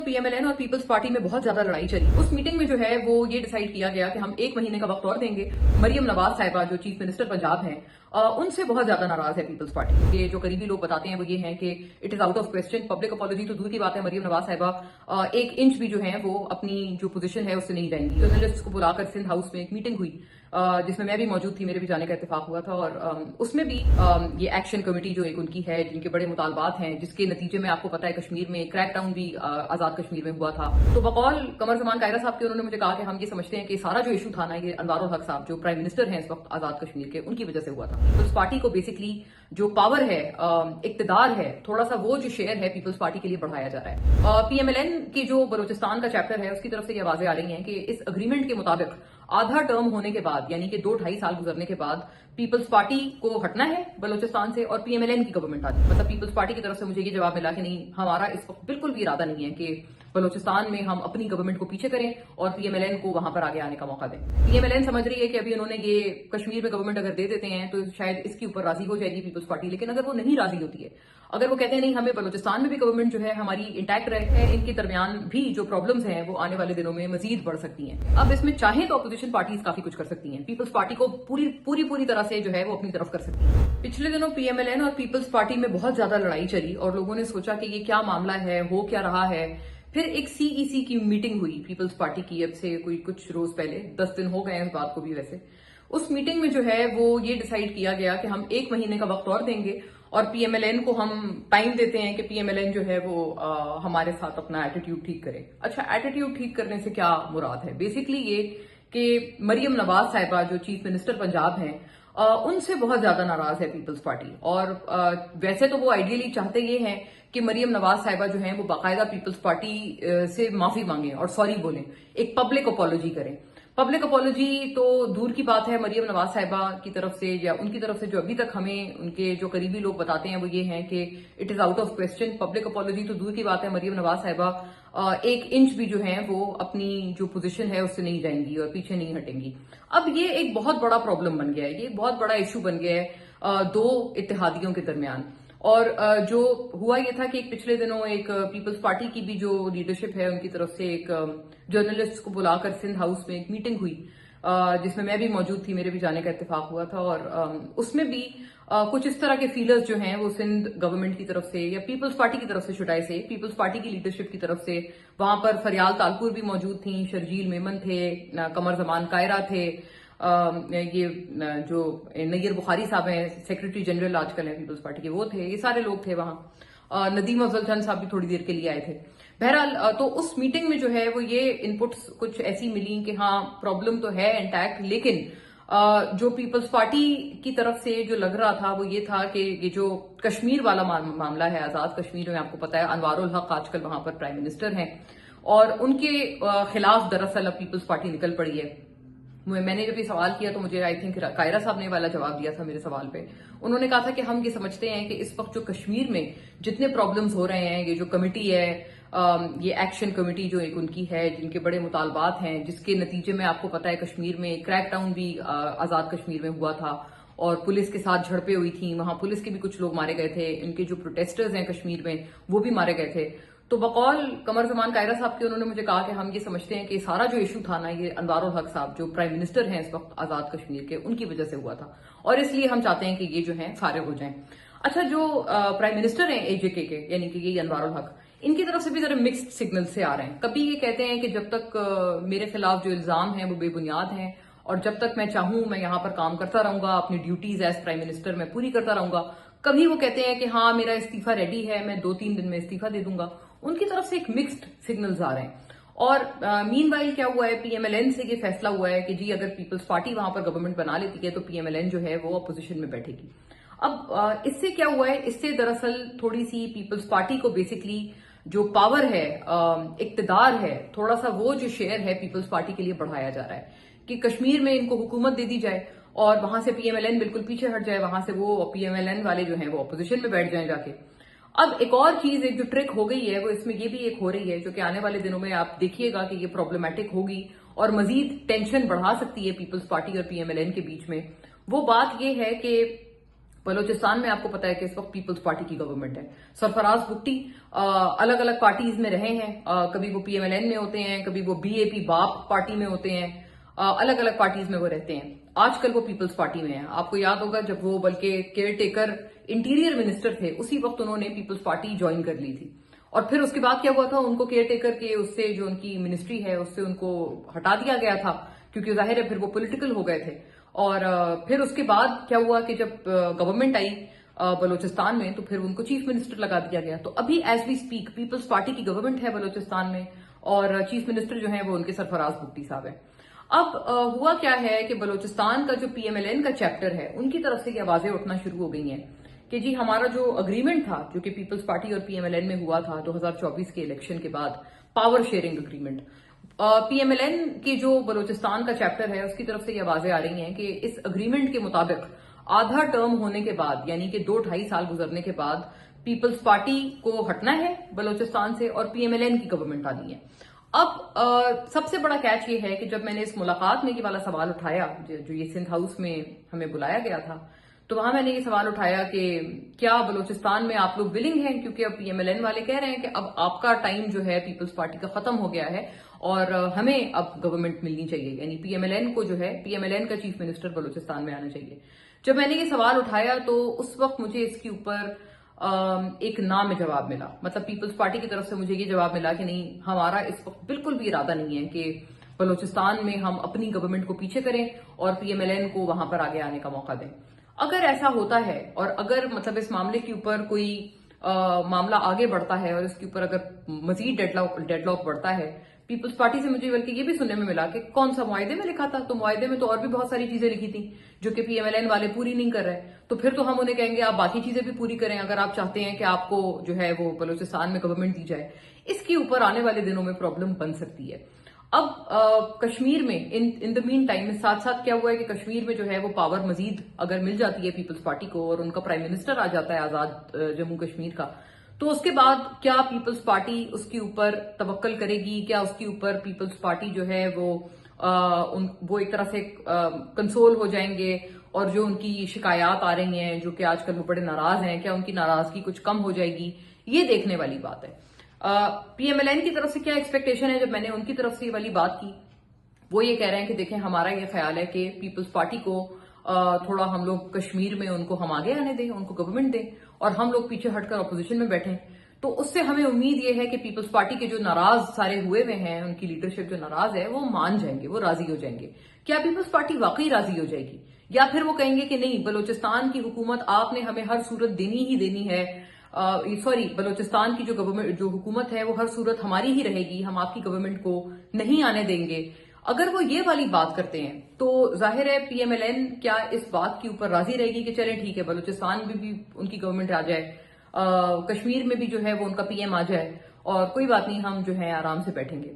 पीएमएलएन और peoples party में बहुत ज्यादा लड़ाई चली। उस मीटिंग में जो है वो ये डिसाइड किया गया कि हम 1 महीने का वक्त और देंगे। मरियम नवाज साहिबा जो चीफ मिनिस्टर पंजाब हैं, उनसे बहुत ज्यादा नाराज है पीपल्स पार्टी के। जो करीबी लोग बताते हैं वो ये हैं कि it is out of question. Public apology तो दूर की बात है, मरियम नवाज साहिबा 1 इंच भी जो है वो अपनी जो पोजीशन है उससे नहीं जाएंगी। जर्नलिस्ट को बुलाकर सिंध हाउस में एक मीटिंग हुई जिसमें मैं भी मौजूद थी, मेरे भी जाने का इत्तेफाक हुआ था और उसमें भी ये एक्शन कमेटी जो एक उनकी है, जिनके बड़े मुतालबात हैं, जिसके नतीजे में आपको पता है कश्मीर में क्रैक डाउन भी आजाद कश्मीर में हुआ था। तो बकौल कमर जमान कायरा साहब के उन्होंने मुझे कहा कि हम ये समझते हैं कि सारा जो इशू था ना, ये अनवारुल हक साहब जो प्राइम मिनिस्टर हैं इस वक्त आजाद कश्मीर के, उनकी वजह से हुआ था। पीपल्स पार्टी को बेसिकली जो पावर है, इक्तदार है, थोड़ा सा वो जो शेयर है पीपल्स पार्टी के लिए बढ़ाया जा रहा है। पीएमएलएन की जो बलोचिस्तान का चैप्टर है उसकी तरफ से ये आवाजें आ रही हैं कि इस अग्रीमेंट के मुताबिक आधा टर्म होने के बाद, यानी कि 2-2.5 साल गुजरने के बाद पीपल्स पार्टी को हटना है बलोचिस्तान से और पीएमएलएन की गवर्नमेंट आती है। मतलब पीपल्स पार्टी की तरफ से मुझे ये जवाब मिला कि नहीं, हमारा इस वक्त बिल्कुल भी इरादा नहीं है कि बलोचिस्तान में हम अपनी गवर्नमेंट को पीछे करें और पीएमएलएन को वहां पर आगे आने का मौका दें। पीएमएलएन समझ रही है कि अभी उन्होंने ये कश्मीर में गवर्नमेंट अगर दे देते हैं तो शायद इसके ऊपर राजी हो जाएगी पीपल्स पार्टी। लेकिन अगर वो नहीं राजी होती है, अगर वो कहते हैं नहीं, हमें बलोचिस्तान में भी गवर्नमेंट जो है हमारी इंटैक्ट रहे, इनके दरमियान भी जो प्रॉब्लम्स हैं वो आने वाले दिनों में मजीद बढ़ सकती हैं। अब इसमें चाहे तो अपोजिशन पार्टीज काफी कुछ कर सकती हैं, पीपल्स पार्टी को पूरी तरह से जो है वो अपनी तरफ कर सकती है। पिछले दिनों पीएमएलएन और पीपल्स पार्टी में बहुत ज्यादा लड़ाई चली और लोगों ने सोचा कि ये क्या मामला है, हो क्या रहा है। फिर एक सीईसी की मीटिंग हुई पीपल्स पार्टी की, अब से कोई कुछ रोज पहले, 10 दिन हो गए हैं इस बात को भी। वैसे उस मीटिंग में जो है वो ये डिसाइड किया गया कि हम 1 महीने का वक्त और देंगे और पीएमएलएन को हम टाइम देते हैं कि पीएमएलएन जो है वो हमारे साथ अपना एटीट्यूड ठीक करे। अच्छा, एटीट्यूड ठीक करने से क्या मुराद है? बेसिकली ये कि मरियम नवाज साहिबा जो चीफ मिनिस्टर पंजाब हैं, उनसे बहुत ज्यादा नाराज है पीपल्स पार्टी। और वैसे तो वो आइडियली चाहते ये हैं कि मरियम नवाज साहिबा जो हैं वो बाकायदा पीपल्स पार्टी से माफी मांगें और सॉरी बोलें, एक पब्लिक अपॉलॉजी करें। पब्लिक अपॉलॉजी तो दूर की बात है मरियम नवाज साहिबा की तरफ से या उनकी तरफ से, जो अभी तक हमें उनके जो करीबी लोग बताते हैं वो ये हैं कि it is out of question. Public apology तो दूर की बात है, मरियम नवाज साहिबा 1 इंच भी जो है वो अपनी जो पोजीशन है उससे नहीं जाएंगी और पीछे नहीं हटेंगी। अब ये एक बहुत बड़ा प्रॉब्लम बन गया है, ये बहुत बड़ा इशू बन गया है दो इत्तेहादियों के दरमियान। और जो हुआ ये था कि एक पिछले दिनों एक पीपल्स पार्टी की भी जो लीडरशिप है उनकी तरफ से एक जर्नलिस्ट को बुलाकर सिंध हाउस में एक मीटिंग हुई जिसमें मैं भी मौजूद थी, मेरे भी जाने का इत्तेफाक हुआ था और उसमें भी कुछ इस तरह के फीलर्स जो हैं वो सिंध गवर्नमेंट की तरफ से या पीपल्स पार्टी की तरफ से, शुडाई से पीपल्स पार्टी की लीडरशिप की तरफ से, वहां पर फरियाल तालपुर भी मौजूद थी, शर्जील मेमन थे, कमर जमान कायरा थे, ये जो नैयर बुखारी साहब हैं, सेक्रेटरी जनरल आजकल हैं पीपल्स पार्टी के, वो थे, ये सारे लोग थे वहां। नदीम अफजल खान साहब भी थोड़ी देर के लिए आए थे। बहरहाल तो उस मीटिंग में जो है वो ये इनपुट्स कुछ ऐसी मिली कि हाँ, प्रॉब्लम तो है इंटैक्ट, लेकिन जो पीपल्स पार्टी की तरफ से जो लग रहा था वो ये था कि ये जो कश्मीर वाला मामला है, आजाद कश्मीर में, आपको पता है अनवारुल हक आजकल वहां पर प्राइम मिनिस्टर हैं और उनके खिलाफ दरअसल अब पीपल्स पार्टी निकल पड़ी है। मैंने जब ये सवाल किया तो मुझे आई थिंक कायरा साहब ने वाला जवाब दिया था मेरे सवाल पे। उन्होंने कहा था कि हम ये समझते हैं कि इस वक्त जो कश्मीर में जितने प्रॉब्लम्स हो रहे हैं, ये जो कमेटी है, ये एक्शन कमेटी जो एक उनकी है, जिनके बड़े मुतालबात हैं, जिसके नतीजे में आपको पता है कश्मीर में क्रैक डाउन भी आजाद कश्मीर में हुआ था और पुलिस के साथ झड़पें हुई थी, वहां पुलिस के भी कुछ लोग मारे गए थे, इनके जो प्रोटेस्टर्स हैं कश्मीर में वो भी मारे गए थे। तो बकौल कमर जमान कायरा साहब के उन्होंने मुझे कहा कि हम ये समझते हैं कि सारा जो इशू था ना, ये अनवारुल हक साहब जो प्राइम मिनिस्टर हैं इस वक्त आजाद कश्मीर के, उनकी वजह से हुआ था और इसलिए हम चाहते हैं कि ये जो है फारिग हो जाएं। अच्छा, जो प्राइम मिनिस्टर हैं एजेके के, यानी कि ये अनवारुल हक, इनकी तरफ से भी जरा मिक्स्ड सिग्नल से आ रहे हैं। कभी ये कहते हैं कि जब तक मेरे खिलाफ जो इल्जाम हैं वो बेबुनियाद हैं और जब तक मैं चाहूं मैं यहां पर काम करता रहूंगा, अपनी ड्यूटीज एज प्राइम मिनिस्टर मैं पूरी करता रहूंगा। कभी वो कहते हैं कि हाँ, मेरा इस्तीफा रेडी है, मैं 2-3 दिन में इस्तीफा दे दूंगा। उनकी तरफ से एक मिक्स्ड सिग्नल्स आ रहे हैं। और मीनवाइल क्या हुआ है, पीएमएलएन से ये फैसला हुआ है कि जी अगर पीपल्स पार्टी वहां पर गवर्नमेंट बना लेती है तो पीएमएलएन जो है वो अपोजिशन में बैठेगी। अब इससे क्या हुआ है, इससे दरअसल थोड़ी सी पीपल्स पार्टी को बेसिकली जो पावर है, इक्तदार है, थोड़ा सा वो जो शेयर है पीपल्स पार्टी के लिए बढ़ाया जा रहा है कि कश्मीर में इनको हुकूमत दे दी जाए और वहां से पीएमएलएन बिल्कुल पीछे हट जाए, वहां से वो पीएमएलएन वाले जो हैं वो अपोजिशन में बैठ जाएं जाके। अब एक और चीज, एक जो ट्रिक हो गई है वो इसमें ये भी एक हो रही है जो कि आने वाले दिनों में आप देखिएगा कि ये प्रॉब्लमैटिक होगी और मजीद टेंशन बढ़ा सकती है पीपल्स पार्टी और पीएमएलएन के बीच में। वो बात ये है कि बलूचिस्तान में आपको पता है कि इस वक्त पीपल्स पार्टी की गवर्नमेंट है। सरफराज भुट्टी अलग अलग पार्टीज में रहे हैं, कभी वो पीएमएलएन में होते हैं, कभी वो बीएपी बाप पार्टी में होते हैं, अलग अलग पार्टीज में वो रहते हैं। आजकल वो पीपल्स पार्टी में है। आपको याद होगा जब वो बल्कि केयर टेकर इंटीरियर मिनिस्टर थे, उसी वक्त उन्होंने पीपल्स पार्टी ज्वाइन कर ली थी। और फिर उसके बाद क्या हुआ था, उनको केयर टेकर के उससे जो उनकी मिनिस्ट्री है उससे उनको हटा दिया गया था, क्योंकि जाहिर है फिर वो पॉलिटिकल हो गए थे। और फिर उसके बाद क्या हुआ कि जब गवर्नमेंट आई बलूचिस्तान में, तो फिर उनको चीफ मिनिस्टर लगा दिया गया। तो अभी as we speak Peoples Party की गवर्नमेंट है बलूचिस्तान में, और चीफ मिनिस्टर जो है वो उनके सरफराज भुट्टी साहब है। अब हुआ क्या है कि बलूचिस्तान का जो पीएमएलएन का चैप्टर है, उनकी तरफ से ये आवाजें उठना शुरू हो गई हैं कि जी हमारा जो अग्रीमेंट था, जो कि पीपल्स पार्टी और पीएमएलएन में हुआ था 2024 के इलेक्शन के बाद, पावर शेयरिंग अग्रीमेंट, पीएमएलएन की जो बलूचिस्तान का चैप्टर है उसकी तरफ से ये आवाजें आ रही हैं कि इस अग्रीमेंट के मुताबिक आधा टर्म होने के बाद, यानी कि 2-2.5 साल गुजरने के बाद, पीपल्स पार्टी को हटना है बलूचिस्तान से और पीएमएलएन की गवर्नमेंट आनी है। अब सबसे बड़ा कैच ये है कि जब मैंने इस मुलाकात में ये वाला सवाल उठाया, जो ये सिंध हाउस में हमें बुलाया गया था, तो वहां मैंने ये सवाल उठाया कि क्या बलूचिस्तान में आप लोग विलिंग हैं, क्योंकि अब पीएमएलएन वाले कह रहे हैं कि अब आपका टाइम जो है पीपल्स पार्टी का खत्म हो गया है और हमें अब गवर्नमेंट मिलनी चाहिए, यानी पीएमएलएन को जो है, पीएमएलएन का चीफ मिनिस्टर बलूचिस्तान में आना चाहिए। जब मैंने ये सवाल उठाया तो उस वक्त मुझे इसके ऊपर एक ना में जवाब मिला। मतलब पीपल्स पार्टी की तरफ से मुझे ये जवाब मिला कि नहीं, हमारा इस वक्त बिल्कुल भी इरादा नहीं है कि बलूचिस्तान में हम अपनी गवर्नमेंट को पीछे करें और पीएमएलएन को वहां पर आगे आने का मौका दें। अगर ऐसा होता है और अगर मतलब इस मामले के ऊपर कोई मामला आगे बढ़ता है और इसके ऊपर अगर मजीद डेडलॉक बढ़ता है, पीपल्स पार्टी से मुझे बल्कि ये भी सुनने में मिला कि कौन सा मुआहदे में लिखा था, तो मुआहदे में तो और भी बहुत सारी चीजें लिखी थी जो कि पीएमएलएन वाले पूरी नहीं कर रहे, तो फिर तो हम उन्हें कहेंगे आप बाकी चीजें भी पूरी करें अगर आप चाहते हैं कि आपको जो है वो बलूचिस्तान में गवर्नमेंट दी जाए। इसके ऊपर आने वाले दिनों में प्रॉब्लम बन सकती है। अब कश्मीर में इन द मीन टाइम साथ साथ क्या हुआ है कि कश्मीर में जो है वो पावर मजीद अगर मिल जाती है पीपल्स पार्टी को और उनका प्राइम मिनिस्टर आ जाता है आजाद जम्मू कश्मीर का, तो उसके बाद क्या पीपल्स पार्टी उसके ऊपर तवक्कल करेगी? क्या उसके ऊपर पीपल्स पार्टी जो है वो एक तरह से कंसोल हो जाएंगे और जो उनकी शिकायत आ रही हैं, जो कि आजकल वो बड़े नाराज हैं, क्या उनकी नाराजगी कुछ कम हो जाएगी? ये देखने वाली बात है। पीएमएलएन की तरफ से क्या एक्सपेक्टेशन है? जब मैंने उनकी तरफ से ये वाली बात की, वो ये कह रहे हैं कि देखें हमारा ये ख्याल है कि पीपल्स पार्टी को थोड़ा हम लोग कश्मीर में उनको हम आगे आने दें, उनको गवर्नमेंट दें और हम लोग पीछे हटकर अपोजिशन में बैठें। तो उससे हमें उम्मीद ये है कि पीपल्स पार्टी के जो नाराज सारे हुए हैं, उनकी लीडरशिप जो नाराज है, वो मान जाएंगे, वो राजी हो जाएंगे। क्या पीपल्स पार्टी वाकई राजी हो जाएगी, या फिर वो कहेंगे कि नहीं, बलूचिस्तान की हुकूमत आपने हमें हर सूरत देनी ही देनी है, बलूचिस्तान की जो गवर्नमेंट जो हुकूमत है वो हर सूरत हमारी ही रहेगी, हम आपकी गवर्नमेंट को नहीं आने देंगे। अगर वो ये वाली बात करते हैं तो जाहिर है पीएमएलएन क्या इस बात के ऊपर राजी रहेगी कि चलें ठीक है, बलूचिस्तान में भी उनकी गवर्नमेंट आ जाए, कश्मीर में भी जो है वो उनका पीएम आ जाए और कोई बात नहीं, हम जो है आराम से बैठेंगे।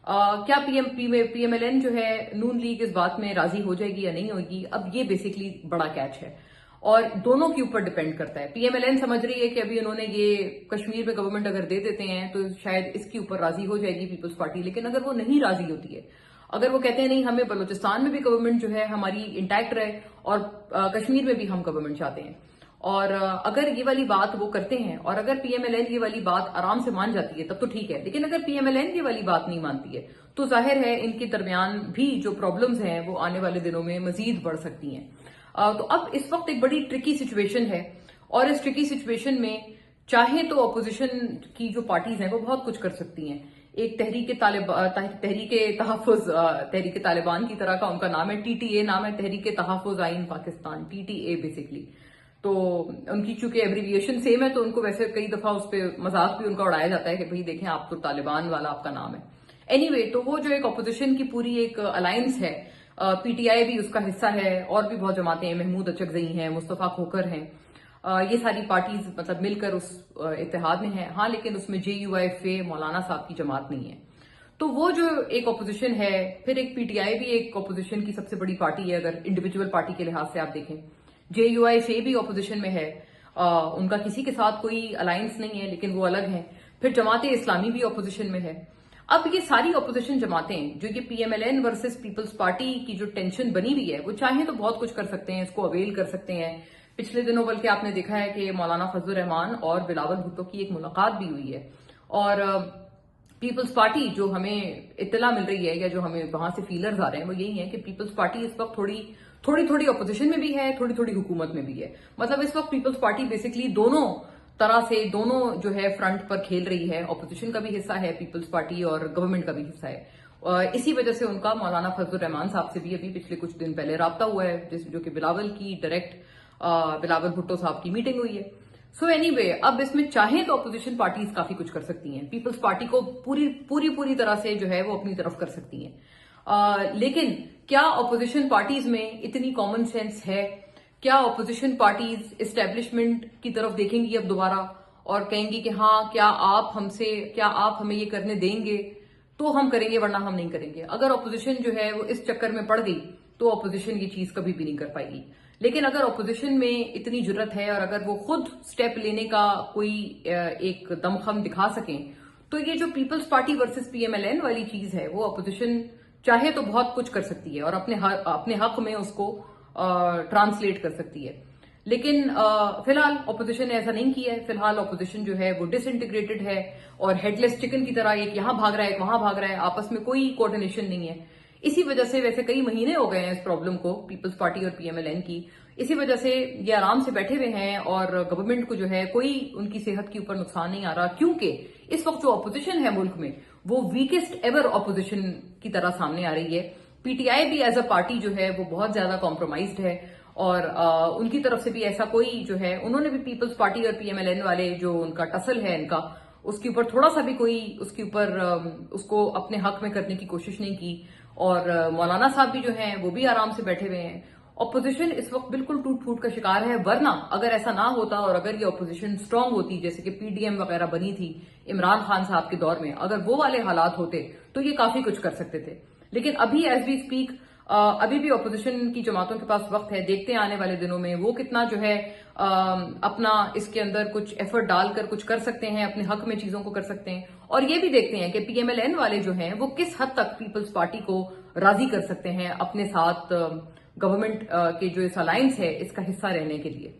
क्या पीएमएलएन जो है नून लीग इस बात में राजी हो जाएगी या नहीं होगी? अब ये बेसिकली बड़ा कैच है और दोनों के ऊपर डिपेंड करता है। पीएमएलएन समझ रही है कि अभी उन्होंने ये कश्मीर में गवर्नमेंट अगर दे देते हैं तो शायद इसके ऊपर राजी हो जाएगी पीपल्स पार्टी, लेकिन अगर वो नहीं राजी होती है, अगर वो कहते हैं नहीं, हमें बलूचिस्तान में भी गवर्नमेंट जो है हमारी इंटैक्ट रहे और कश्मीर में भी हम गवर्नमेंट चाहते हैं, और अगर ये वाली बात वो करते हैं और अगर पीएमएलएन ये वाली बात आराम से मान जाती है तब तो ठीक है, लेकिन अगर पीएमएलएन ये वाली बात नहीं मानती है तो जाहिर है इनके दरमियान भी जो प्रॉब्लम्स हैं वो आने वाले दिनों में मजीद बढ़ सकती हैं। तो अब इस वक्त एक बड़ी ट्रिकी सिचुएशन है और इस ट्रिकी सिचुएशन में चाहे तो अपोजिशन की जो पार्टीज हैं वो बहुत कुछ कर सकती हैं। एक तहरीक तालिबान की तरह का उनका नाम है, टीटीए नाम है, तहरीक तहफ़्फ़ुज़ आइन पाकिस्तान, टीटीए बेसिकली। तो उनकी चूंकि एब्रीविएशन सेम है तो उनको वैसे कई दफा उस पर मजाक भी उनका उड़ाया जाता है कि भाई देखें आप तो तालिबान वाला आपका नाम है। एनीवे, तो वो जो एक अपोजिशन की पूरी एक अलायंस है, पीटीआई भी उसका हिस्सा है और भी बहुत जमातें हैं, महमूद अचकज़ई हैं, मुस्तफा खोखर हैं, ये सारी पार्टीज मतलब मिलकर उस इत्तेहाद में है। हाँ, लेकिन उसमें JUIFA मौलाना साहब की जमात नहीं है। तो वो जो एक अपोजिशन है, फिर एक पीटीआई भी एक अपोजिशन की सबसे बड़ी पार्टी है अगर इंडिविजुअल पार्टी के लिहाज से आप देखें। JUIFA भी अपोजिशन में है, उनका किसी के साथ कोई अलायंस नहीं है लेकिन वो अलग है। फिर जमात इस्लामी भी अपोजिशन में है। अब ये सारी अपोजिशन जमातें जो ये पीएमएलएन वर्सेस पीपल्स पार्टी की जो टेंशन बनी हुई है, वो चाहे तो बहुत कुछ कर सकते हैं, इसको अवेल कर सकते हैं, पिछले दिनों बल्कि आपने देखा है कि मौलाना फजलुर रहमान और बिलावल भुट्टो की एक मुलाकात भी हुई है और पीपल्स पार्टी जो हमें इत्तला मिल रही है या जो हमें वहां से फीलर्स आ रहे हैं वो यही है कि पीपल्स पार्टी इस वक्त थोड़ी अपोजिशन में भी है, थोड़ी हुकूमत में भी है। मतलब इस वक्त पीपल्स पार्टी बेसिकली दोनों तरह से दोनों जो है फ्रंट पर खेल रही है। ऑपोजिशन का भी हिस्सा है पीपल्स पार्टी और गवर्नमेंट का भी हिस्सा है। इसी वजह से उनका मौलाना फजलुर रहमान साहब से भी अभी पिछले कुछ दिन पहले राब्ता हुआ है, जो कि बिलावल की डायरेक्ट बिलावल भुट्टो साहब की मीटिंग हुई है। सो एनीवे, अब इसमें चाहें तो अपोजिशन पार्टीज काफी कुछ कर सकती हैं, पीपल्स पार्टी को पूरी तरह से जो है वो अपनी तरफ कर सकती हैं। लेकिन क्या अपोजिशन पार्टीज में इतनी कॉमन सेंस है? क्या अपोजिशन पार्टीज एस्टेब्लिशमेंट की तरफ देखेंगी अब दोबारा और कहेंगी कि हाँ, क्या आप हमें ये करने देंगे तो हम करेंगे, वरना हम नहीं करेंगे। अगर अपोजिशन जो है वो इस चक्कर में पड़ गई तो अपोजिशन ये चीज कभी भी नहीं कर पाएगी। लेकिन अगर अपोजिशन में इतनी जरूरत है और अगर वो खुद स्टेप लेने का कोई एक दमखम दिखा सकें तो ये जो पीपल्स पार्टी वर्सेस पीएमएलएन वाली चीज है वो अपोजिशन चाहे तो बहुत कुछ कर सकती है और अपने हक में उसको ट्रांसलेट कर सकती है। लेकिन फिलहाल अपोजिशन ने ऐसा नहीं किया है। फिलहाल अपोजिशन जो है वो डिसइंटीग्रेटेड है और हेडलेस चिकन की तरह एक यहां भाग रहा है, एक वहां भाग रहा है, आपस में कोई कोऑर्डिनेशन नहीं है। इसी वजह से वैसे कई महीने हो गए हैं इस प्रॉब्लम को पीपल्स पार्टी और पीएमएलएन की। इसी वजह से ये आराम से बैठे हुए हैं और गवर्नमेंट को जो है कोई उनकी सेहत के ऊपर नुकसान नहीं आ रहा, क्योंकि इस वक्त जो अपोजिशन है मुल्क में वो वीकेस्ट एवर अपोजिशन की तरह सामने आ रही है। पीटीआई भी एज अ पार्टी जो है वो बहुत ज्यादा कॉम्प्रोमाइज्ड है और उनकी तरफ से भी ऐसा कोई जो है, उन्होंने भी पीपल्स पार्टी और पीएमएलएन वाले जो उनका टसल है इनका, उसके ऊपर थोड़ा सा भी कोई उसके ऊपर उसको अपने हक में करने की कोशिश नहीं की। और मौलाना साहब भी जो हैं वो भी आराम से बैठे हुए हैं। ऑपोजिशन इस वक्त बिल्कुल टूट फूट का शिकार है, वरना अगर ऐसा ना होता और अगर ये ऑपोजिशन स्ट्रांग होती जैसे कि पीडीएम वगैरह बनी थी इमरान खान साहब के दौर में, अगर वो वाले हालात होते तो ये काफी कुछ कर सकते थे। लेकिन अभी एज वी स्पीक अभी भी ऑपोजिशन की जमातों के पास वक्त है। देखते हैं आने वाले दिनों में वो कितना जो है अपना इसके अंदर कुछ एफर्ट डालकर कुछ कर सकते हैं, अपने हक में चीजों को कर सकते हैं। और ये भी देखते हैं कि पीएमएलएन वाले जो हैं वो किस हद तक पीपल्स पार्टी को राजी कर सकते हैं अपने साथ गवर्नमेंट के जो इस अलायंस है इसका हिस्सा रहने के लिए।